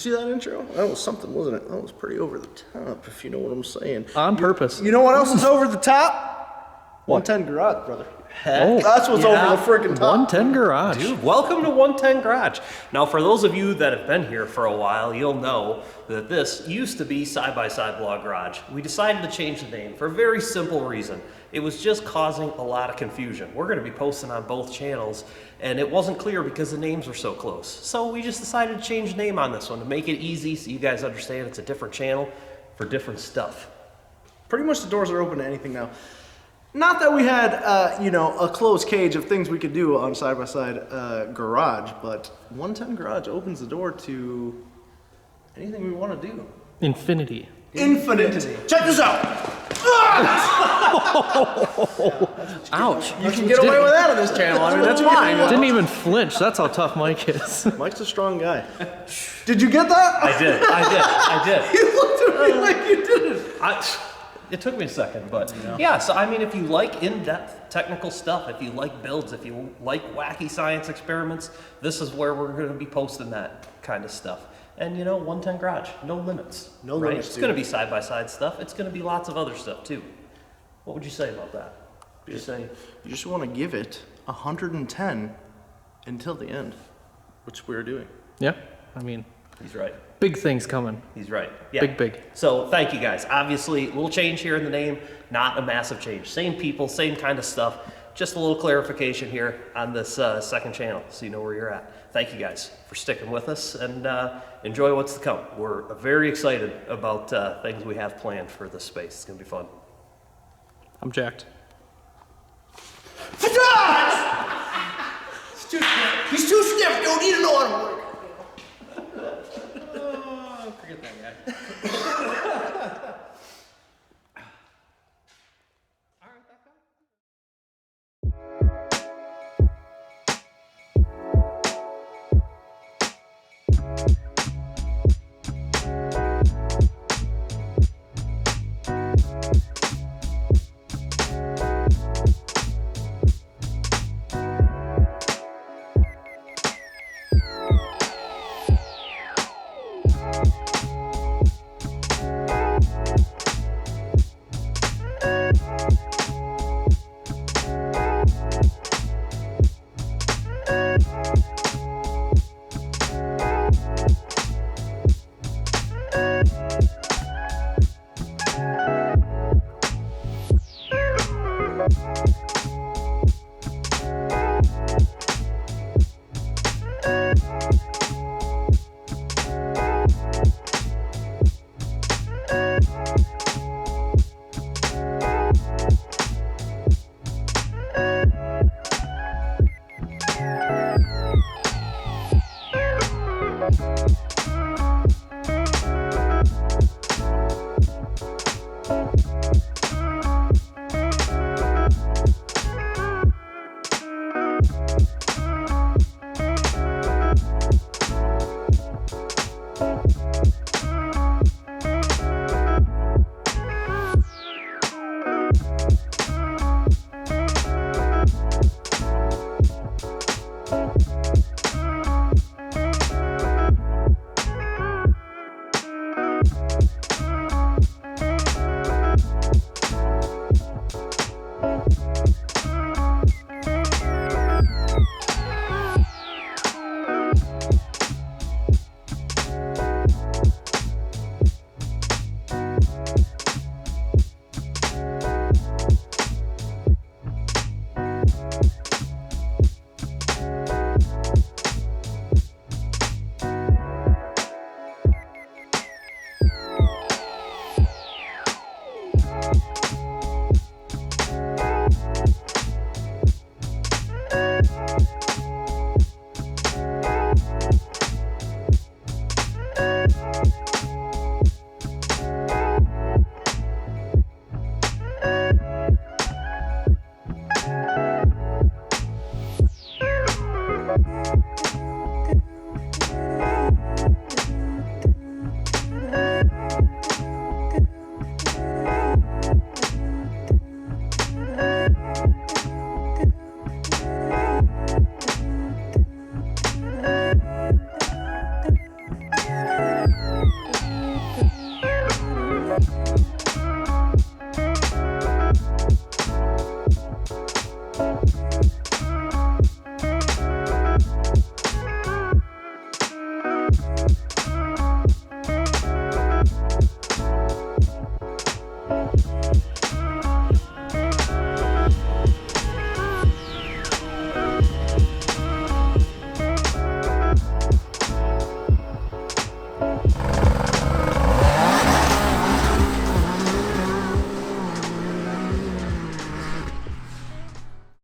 see that intro? That was something, wasn't it? That was pretty over the top, if you know what I'm saying. On purpose. You know what else is over the top? 110 Garage, brother. Oh, That's what's over the freaking top. 110 Garage. Dude, welcome to 110 Garage. Now, for those of you that have been here for a while, you'll know that this used to be SXSBlog GARAGE. We decided to change the name for a very simple reason. It was just causing a lot of confusion. We're going to be posting on both channels, and it wasn't clear because the names were so close. So we just decided to change the name on this one to make it easy so you guys understand it's a different channel for different stuff. Pretty much the doors are open to anything now. Not that we had, you know, a closed cage of things we could do on side-by-side garage, but 110 Garage opens the door to anything we want to do. Infinity. Infinity. Check this out. Ouch. You can get away with that on this channel. I mean, that's fine. Didn't even flinch. That's how tough Mike is. Mike's a strong guy. Did you get that? I did. You looked at me like you didn't. It took me a second, but yeah, so I mean, if you like in-depth technical stuff, if you like builds, if you like wacky science experiments, this is where we're going to be posting that kind of stuff. And you know, 110 Garage, no limits. No right? limits, It's going to be side-by-side stuff. It's going to be lots of other stuff too. What would you say about that? You just want to give it 110 until the end, which we're doing. Yeah, I mean, He's right. big things coming. He's right. Yeah. Big. So thank you guys. Obviously, a little change here in the name, not a massive change. Same people, same kind of stuff. Just a little clarification here on this second channel so you know where you're at. Thank you guys for sticking with us and enjoy what's to come. We're very excited about things we have planned for this space. It's going to be fun. I'm jacked. He's too stiff, dude. He don't know how to work. Forget that guy. Bye.